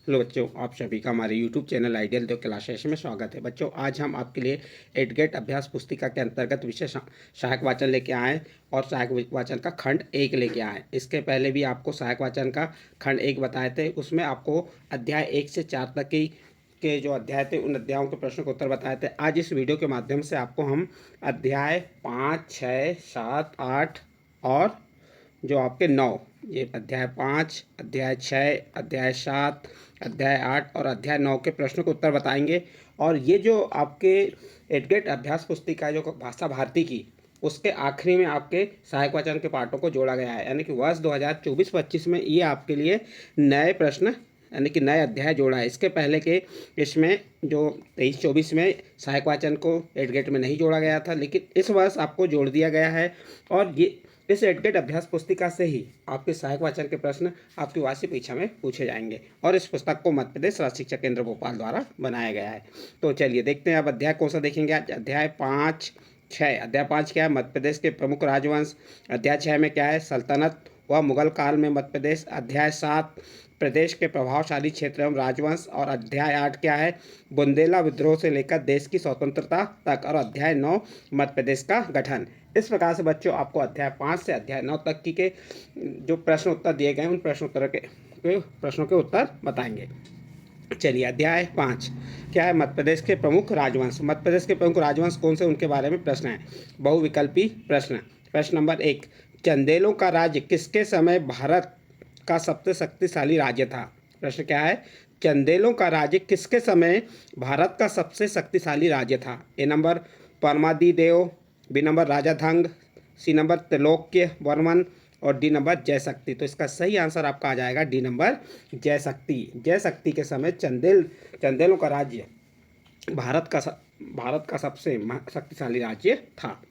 Hello बच्चों, आप सभी का हमारे YouTube चैनल आइडियल देव क्लासेस में स्वागत है। बच्चों, आज हम आपके लिए एडगेट अभ्यास पुस्तिका के अंतर्गत विषय सहायक वाचन लेके आए और सहायक वाचन का खंड 1 लेके आए। इसके पहले भी आपको सहायक वाचन का खंड 1 बताए थे। उसमें आपको अध्याय 1 से 4 तक के जो अध्याय थे उन अध्यायों के प्रश्न को उत्तर बताए थे। आज इस वीडियो के माध्यम से आपको हम अध्याय 5, 6, 7, 8 और जो आपके 9, ये अध्याय 5, अध्याय 6, अध्याय 7, अध्याय 8 और अध्याय 9 के प्रश्नों के उत्तर बताएंगे। और ये जो आपके एडगेट अभ्यास पुस्तिका जो भाषा भारती की, उसके आखिरी में आपके सहायक वाचन के पाठों को जोड़ा गया है। यानी कि वर्ष 2024-25 में ये आपके लिए नए प्रश्न यानी कि नए अध्याय जोड़ा है। इसके पहले के इसमें जो 23-24 में सहायक वाचन को एडगेट में नहीं जोड़ा गया था, लेकिन इस वर्ष आपको जोड़ दिया गया है। और ये इस एडगेट अभ्यास पुस्तिका से ही आपके सहायक वाचन के प्रश्न आपकी वार्षिक परीक्षा में पूछे जाएंगे। और इस पुस्तक को मध्य प्रदेश राज्य शिक्षा केंद्र भोपाल द्वारा बनाया गया है। तो चलिए देखते हैं अब अध्याय कौन सा देखेंगे आज। अध्याय 5, 6। अध्याय 5 क्या है? मध्य प्रदेश के प्रमुख राजवंश। अध्याय 6 में क्या है? सल्तनत व मुगल काल में मध्य प्रदेश। अध्याय 7 प्रदेश के प्रभावशाली क्षेत्र एवं राजवंश। और अध्याय 8 क्या है? बुंदेला विद्रोह से लेकर देश की स्वतंत्रता तक। और अध्याय 9 मध्य प्रदेश का गठन। इस प्रकार से बच्चों आपको अध्याय 5 से अध्याय 9 तक की के जो प्रश्न उत्तर दिए गए हैं उन प्रश्नों के उत्तर बताएंगे। चलिए, अध्याय 5 क्या है? मध्य प्रदेश के प्रमुख राजवंश। मध्य प्रदेश के प्रमुख राजवंश कौन से, उनके बारे में प्रश्न है। बहुविकल्पी प्रश्न। प्रश्न नंबर 1, चंदेलों का राज्य किसके समय भारत का सबसे शक्तिशाली राज्य था? प्रश्न क्या है? चंदेलों का राज्य किसके समय भारत का सबसे शक्तिशाली राज्य था? A number परमादिदेव, B number Raja Dhang, C number Trilokya Varman और डी नंबर जयशक्ति। तो इसका सही आंसर आपका आ जाएगा डी नंबर जयशक्ति। जयशक्ति के समय चंदेलों का राज्य भारत का सबसे शक्तिशाली राज्य था।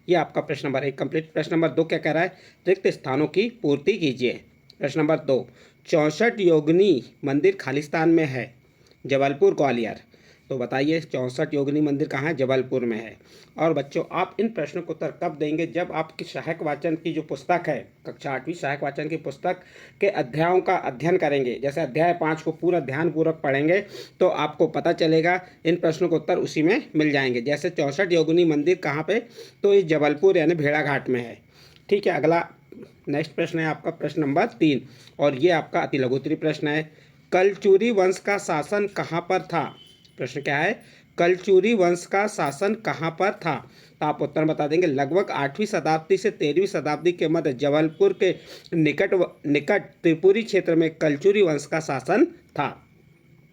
ये आपका प्रश्न नंबर 1 कंप्लीट। प्रश्न नंबर 2 क्या कह रहा है? रिक्त स्थानों की पूर्ति कीजिए। प्रश्न नंबर 2, 64 योगिनी मंदिर खालिस्तान में है, जबलपुर ग्वालियर। तो बताइए 64 योगिनी मंदिर कहाँ है? जबलपुर में है। और बच्चों आप इन प्रश्नों को उत्तर कब देंगे? जब आपकी सहायक वाचन की जो पुस्तक है, कक्षा 8वीं सहायक वाचन की पुस्तक के अध्यायों का अध्ययन करेंगे। जैसे अध्याय 5 को पूरा ध्यानपूर्वक पढ़ेंगे तो आपको पता चलेगा, इन प्रश्नों के उत्तर उसी में मिल जाएंगे। जैसे 64 योगिनी मंदिर कहाँ पे? तो ये जबलपुर यानी भेड़ाघाट में है। ठीक है, अगला नेक्स्ट प्रश्न है आपका प्रश्न नंबर 3 और ये आपका अति लघुत्तरीय प्रश्न है। कलचुरी वंश का शासन कहाँ पर था? प्रश्न क्या है? कलचुरी वंश का शासन कहाँ पर था? तो आप उत्तर बता देंगे लगभग 8वीं शताब्दी से 13वीं शताब्दी के मध्य जबलपुर के निकट त्रिपुरी क्षेत्र में कलचुरी वंश का शासन था।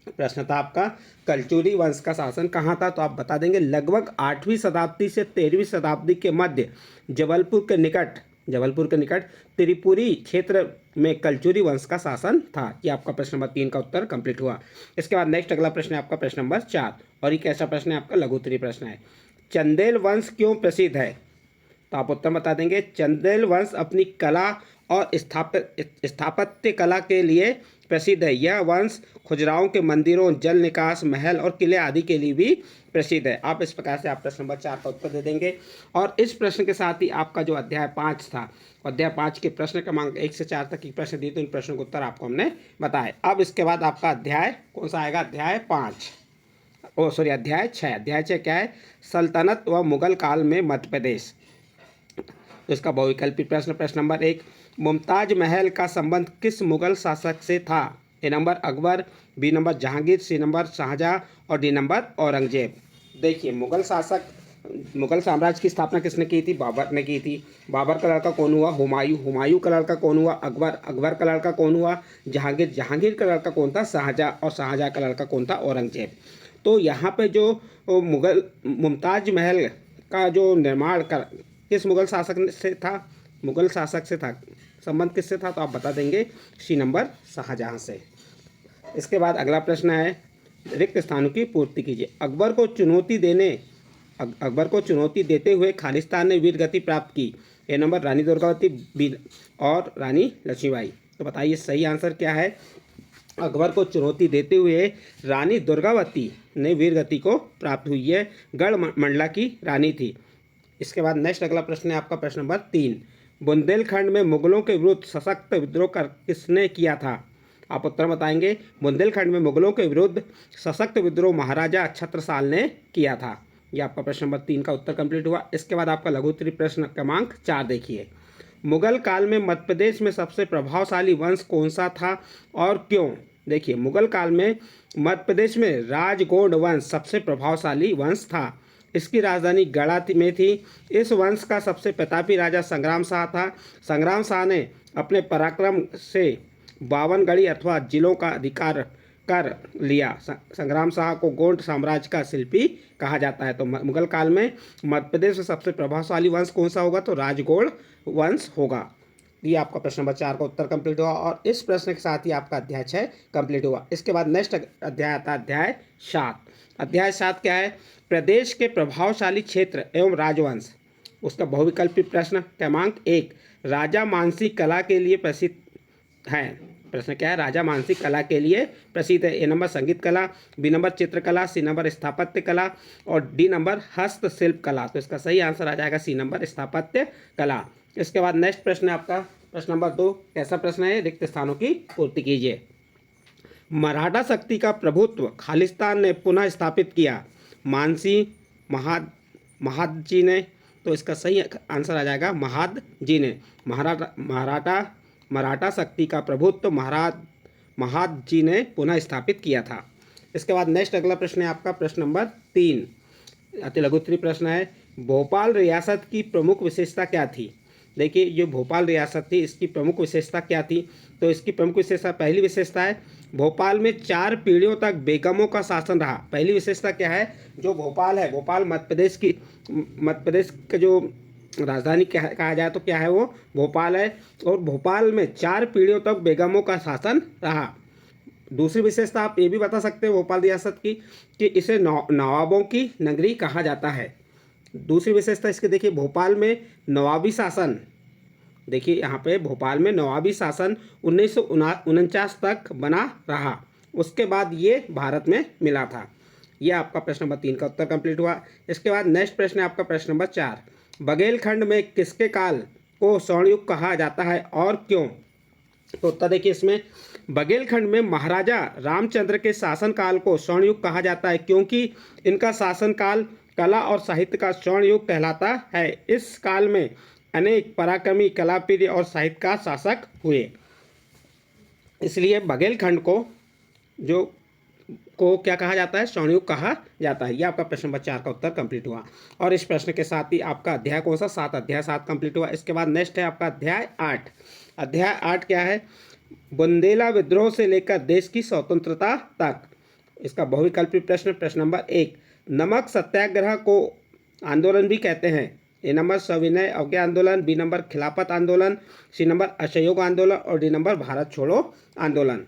प्रश्न था आपका कलचुरी वंश का शासन कहाँ था? तो आप बता देंगे लगभग 8वीं शताब्दी से 13वीं शताब्दी के मध्य जबलपुर के निकट त्रिपुरी क्षेत्र में कलचुरी वंश का शासन था। ये आपका प्रश्न नंबर 3 का उत्तर कंप्लीट हुआ। इसके बाद नेक्स्ट अगला प्रश्न है आपका प्रश्न नंबर 4 और ये कैसा प्रश्न है? आपका लघुत्तरीय प्रश्न है। चंदेल वंश क्यों प्रसिद्ध है? तो आप उत्तर बता देंगे चंदेल वंश अपनी कला और स्थापत्य कला के लिए प्रसिद्ध है। यह वंश खुजराहों के मंदिरों, जल निकास, महल और किले आदि के लिए भी प्रसिद्ध है। आप इस प्रकार से आप प्रश्न नंबर 4 का उत्तर दे देंगे। और इस प्रश्न के साथ ही आपका जो अध्याय 5 था, अध्याय 5 के प्रश्न क्रमांक 1 से 4 तक की प्रश्न दिए, तो इन प्रश्नों के उत्तर आपको हमने बताए। अब इसके बाद आपका अध्याय कौन सा आएगा? अध्याय 5 अध्याय 6। अध्याय 6 क्या है? सल्तनत व मुगल काल में मध्य प्रदेश। तो इसका बहुविकल्पी प्रश्न। प्रश्न नंबर 1, मुमताज महल का संबंध किस मुगल शासक से था? A number Akbar, B number Jahangir, C number Shahjahan और डी नंबर औरंगजेब। देखिए, मुगल साम्राज्य की स्थापना किसने की थी? बाबर ने की थी। बाबर का लड़का कौन हुआ? हुमायूं। हुमायूं का लड़का कौन हुआ? अकबर। अकबर का लड़का कौन हुआ? जहांगीर। जहांगीर का लड़का कौन था? शाहजहां। और शाहजहां का लड़का कौन था? औरंगजेब। तो यहाँ पे जो मुगल मुमताज महल का जो निर्माण कर किस मुगल शासक से था? मुगल शासक से था। संबंध किससे था? तो आप बता देंगे सी नंबर शाहजहां से। इसके बाद अगला प्रश्न है, रिक्त स्थानों की पूर्ति कीजिए। अकबर को चुनौती देते हुए खालिस्तान ने वीर गति प्राप्त की। ए नंबर रानी दुर्गावती, बी और रानी लक्ष्मीबाई। तो बताइए सही आंसर क्या है? अकबर को चुनौती देते हुए रानी दुर्गावती ने वीर गति को प्राप्त हुई है। गढ़ मंडला की रानी थी। इसके बाद नेक्स्ट अगला प्रश्न है आपका प्रश्न नंबर 3, बुंदेलखंड में मुगलों के विरुद्ध सशक्त विद्रोह किसने किया था? आप उत्तर बताएंगे। बुंदेलखंड में मुगलों के विरुद्ध सशक्त विद्रोह महाराजा छत्रसाल ने किया था। ये आपका प्रश्न नंबर 3 का उत्तर कंप्लीट हुआ। इसके बाद आपका लघु उत्तरीय प्रश्न क्रमांक 4 देखिए। मुगल काल में मध्य प्रदेश में सबसे प्रभावशाली वंश कौन सा था और क्यों? देखिए, मुगल काल में मध्य प्रदेश में राजगौड़ वंश सबसे प्रभावशाली वंश था। इसकी राजधानी गढ़ा में थी। इस वंश का सबसे प्रतापी राजा संग्राम शाह था। संग्राम शाह ने अपने पराक्रम से 52 गढ़ी अथवा जिलों का अधिकार कर लिया। संग्राम शाह को गौड़ साम्राज्य का शिल्पी कहा जाता है। तो मुगल काल में मध्य प्रदेश में सबसे प्रभावशाली वंश कौन सा होगा? तो राजगौड़ वंश होगा। ये आपका प्रश्न नंबर 4 का उत्तर कंप्लीट हुआ और इस प्रश्न के साथ ही आपका अध्याय 6 कंप्लीट हुआ। इसके बाद नेक्स्ट अध्याय आता है अध्याय 7। अध्याय 7 क्या है? प्रदेश के प्रभावशाली क्षेत्र एवं राजवंश। उसका बहुविकल्पी प्रश्न क्रमांक 1, राजा मानसिक कला के लिए प्रसिद्ध है। प्रश्न क्या है? राजा मानसिक कला के लिए प्रसिद्ध है। ए नंबर संगीत कला, बी नंबर चित्रकला, सी नंबर स्थापत्य कला और डी नंबर हस्तशिल्प कला। तो इसका सही आंसर आ जाएगा सी नंबर स्थापत्य कला। इसके बाद नेक्स्ट प्रश्न है आपका प्रश्न नंबर 2। कैसा प्रश्न है? रिक्त स्थानों की पूर्ति कीजिए। मराठा शक्ति का प्रभुत्व खालिस्तान ने पुनः स्थापित किया। मानसी महादजी ने। तो इसका सही आंसर आ जाएगा महादजी ने। मराठा शक्ति का प्रभुत्व महादजी ने पुनः स्थापित किया था। इसके बाद नेक्स्ट अगला प्रश्न है आपका प्रश्न नंबर 3। अति लघु उत्तरीय प्रश्न है। भोपाल रियासत की प्रमुख विशेषता क्या थी? देखिए, जो भोपाल रियासत थी इसकी प्रमुख विशेषता क्या थी? तो इसकी प्रमुख विशेषता, पहली विशेषता है भोपाल में 4 पीढ़ियों तक बेगमों का शासन रहा। पहली विशेषता क्या है? जो भोपाल है, भोपाल मध्य प्रदेश का जो राजधानी कहा जाए तो क्या है? वो भोपाल है और भोपाल में 4 पीढ़ियों तक बेगमों का शासन रहा। दूसरी विशेषता आप ये भी बता सकते हैं भोपाल रियासत की कि इसे नवाबों की नगरी कहा जाता है। दूसरी विशेषता इसके देखिए, भोपाल में नवाबी शासन, देखिए यहाँ पे भोपाल में नवाबी शासन 1949 तक बना रहा। उसके बाद ये भारत में मिला था। ये आपका प्रश्न नंबर 3 का उत्तर कंप्लीट हुआ। इसके बाद नेक्स्ट प्रश्न है आपका प्रश्न नंबर 4। बघेलखंड में किसके काल को स्वर्णयुग कहा जाता है और क्यों? तो उत्तर देखिए इसमें, बघेलखंड में महाराजा रामचंद्र के शासनकाल को स्वर्णयुग कहा जाता है क्योंकि इनका शासनकाल कला और साहित्य का स्वर्णयुग कहलाता है। इस काल में अनेक पराक्रमी कलाप्रिय और साहित्यकार शासक हुए, इसलिए बघेलखंड को क्या कहा जाता है? स्वर्णयुग कहा जाता है। यह आपका प्रश्न नंबर 4 का उत्तर कंप्लीट हुआ और इस प्रश्न के साथ ही आपका अध्याय कौन सा? 7। अध्याय 7 कंप्लीट हुआ। इसके बाद नेक्स्ट है आपका अध्याय 8। अध्याय 8 क्या है? बुंदेला विद्रोह से लेकर देश की स्वतंत्रता तक। इसका बहुविकल्पी प्रश्न प्रश्न नंबर 1, नमक सत्याग्रह को आंदोलन भी कहते हैं। ए नंबर सविनय अवज्ञा आंदोलन, बी नंबर खिलाफत आंदोलन, सी नंबर असहयोग आंदोलन और डी नंबर भारत छोड़ो आंदोलन।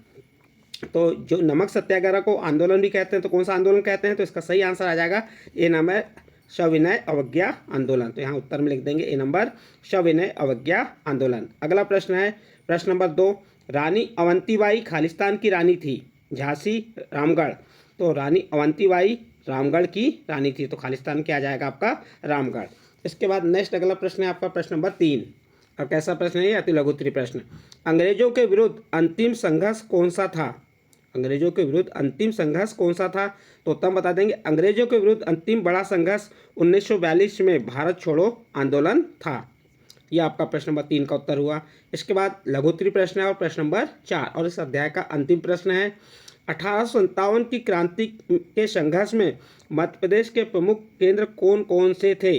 तो जो नमक सत्याग्रह को आंदोलन भी कहते हैं तो कौन सा आंदोलन कहते हैं? तो इसका सही आंसर आ जाएगा ए नंबर सविनय अवज्ञा आंदोलन। तो यहाँ उत्तर में लिख देंगे ए नंबर सविनय अवज्ञा आंदोलन। अगला प्रश्न है प्रश्न नंबर 2, रानी अवंतीबाई खालिस्तान की रानी थी, झांसी रामगढ़। तो रानी अवंतीबाई रामगढ़ की रानी थी, तो खालिस्तान क्या आ जाएगा आपका? रामगढ़। इसके बाद नेक्स्ट अगला प्रश्न है आपका प्रश्न नंबर 3 और कैसा प्रश्न है? अति लघु उत्तरीय प्रश्न। अंग्रेजों के विरुद्ध अंतिम संघर्ष कौन सा था? अंग्रेजों के विरुद्ध अंतिम संघर्ष कौन सा था? तो उत्तर बता देंगे, अंग्रेजों के विरुद्ध अंतिम बड़ा संघर्ष 1942 में भारत छोड़ो आंदोलन था। यह आपका प्रश्न नंबर 3 का उत्तर हुआ। इसके बाद लघु उत्तरीय प्रश्न है और प्रश्न नंबर 4 और इस अध्याय का अंतिम प्रश्न है, 1857 की क्रांति के संघर्ष में मध्य प्रदेश के प्रमुख केंद्र कौन कौन से थे?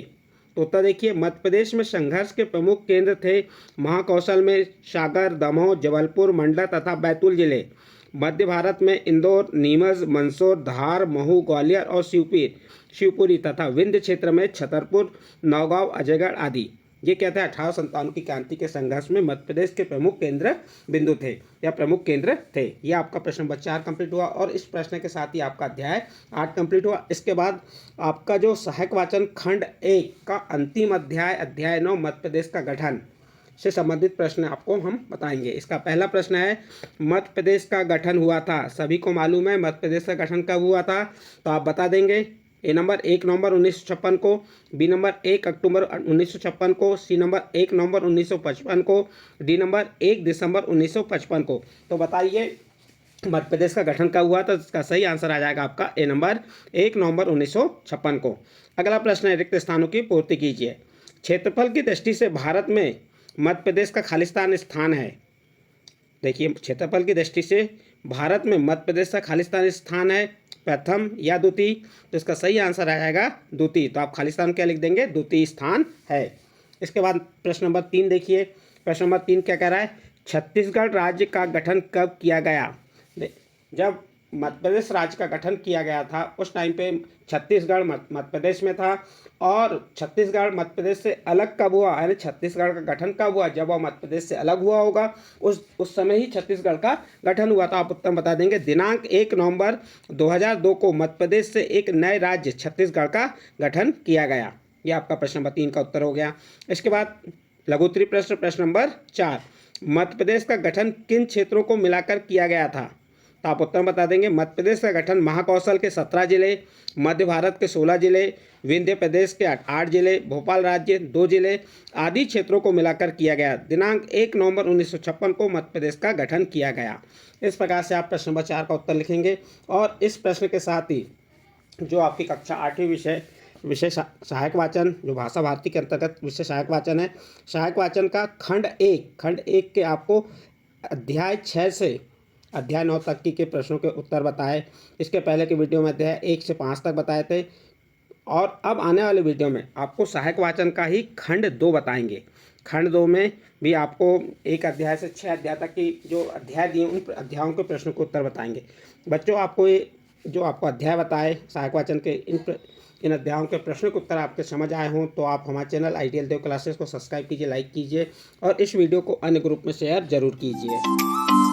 तो उत्तर देखिए, मध्य प्रदेश में संघर्ष के प्रमुख केंद्र थे महाकौशल में सागर, दमोह, जबलपुर, मंडला तथा बैतूल जिले। मध्य भारत में इंदौर, नीमच, मंदसौर, धार, महू, ग्वालियर और शिवपुरी तथा विंध्य क्षेत्र में छतरपुर, नौगांव, अजयगढ़ आदि। ये क्या था? 1857 की क्रांति के संघर्ष में मध्य प्रदेश के प्रमुख केंद्र बिंदु थे या प्रमुख केंद्र थे। यह आपका प्रश्न नंबर 4 कंप्लीट हुआ और इस प्रश्न के साथ ही आपका अध्याय 8 कंप्लीट हुआ। इसके बाद आपका जो सहायक वाचन खंड 1 का अंतिम अध्याय, अध्याय 9 मध्य प्रदेश का गठन से संबंधित प्रश्न आपको हम बताएंगे। इसका पहला प्रश्न है, मध्य प्रदेश का गठन हुआ था, सभी को मालूम है मध्य प्रदेश का गठन कब हुआ था? तो आप बता देंगे। ए नंबर 1 नवंबर 1956 को, बी नंबर 1 अक्टूबर 1956 को, सी नंबर 1 नवंबर 1955 को, डी नंबर 1 दिसंबर 1955 को। तो बताइए मध्य प्रदेश का गठन कब हुआ? तो इसका सही आंसर आ जाएगा आपका ए नंबर 1 नवंबर 1956 को। अगला प्रश्न है, रिक्त स्थानों की पूर्ति कीजिए। क्षेत्रफल की दृष्टि से भारत में मध्य प्रदेश का खालिस्तान स्थान है। देखिए, क्षेत्रफल की दृष्टि से भारत में मध्य प्रदेश का खालिस्तान स्थान है, प्रथम या द्वितीय? तो इसका सही आंसर आ जाएगा द्वितीय। तो आप खालिस्तान क्या लिख देंगे? द्वितीय स्थान है। इसके बाद प्रश्न नंबर 3 देखिए। प्रश्न नंबर 3 क्या कह रहा है? छत्तीसगढ़ राज्य का गठन कब किया गया? जब मध्य प्रदेश राज्य का गठन किया गया था उस टाइम पे छत्तीसगढ़ मध्य प्रदेश में था, और छत्तीसगढ़ मध्य प्रदेश से अलग कब हुआ, यानी छत्तीसगढ़ का गठन कब हुआ? जब वह मध्य प्रदेश से अलग हुआ होगा, उस समय ही छत्तीसगढ़ का गठन हुआ। तो आप उत्तर बता देंगे दिनांक 1 नवंबर 2002 को मध्य प्रदेश से एक नए राज्य छत्तीसगढ़ का गठन किया गया। यह आपका प्रश्न नंबर 3 का उत्तर हो गया। इसके बाद लघुत्तरीय प्रश्न, प्रश्न नंबर 4, मध्य प्रदेश का गठन किन क्षेत्रों को मिलाकर किया गया था? तो आप उत्तर बता देंगे मध्य प्रदेश का गठन महाकौशल के 17 जिले, मध्य भारत के 16 जिले, विंध्य प्रदेश के 8 जिले, भोपाल राज्य 2 जिले आदि क्षेत्रों को मिलाकर किया गया। दिनांक 1 नवंबर 1956 को मध्य प्रदेश का गठन किया गया। इस प्रकार से आप प्रश्न नंबर 4 का उत्तर लिखेंगे। और इस प्रश्न के साथ ही जो आपकी कक्षा 8वीं विषय सहायक वाचन, जो भाषा भारती के अंतर्गत विषय सहायक वाचन है, सहायक वाचन का खंड 1 के आपको अध्याय 6 से अध्याय 9 तक के प्रश्नों के उत्तर बताए। इसके पहले के वीडियो में अध्याय 1 से 5 तक बताए थे, और अब आने वाले वीडियो में आपको सहायक वाचन का ही खंड 2 बताएंगे। खंड 2 में भी आपको 1 अध्याय से 6 अध्याय तक की जो अध्याय दिए उन अध्यायों के प्रश्नों के उत्तर बताएंगे। बच्चों, आपको ये जो आपको अध्याय बताए सहायक वाचन के इन अध्यायों के प्रश्नों के उत्तर आपके समझ आए हों तो आप हमारे चैनल आइडियल देव क्लासेस को सब्सक्राइब कीजिए, लाइक कीजिए, और इस वीडियो को अन्य ग्रुप में शेयर जरूर कीजिए।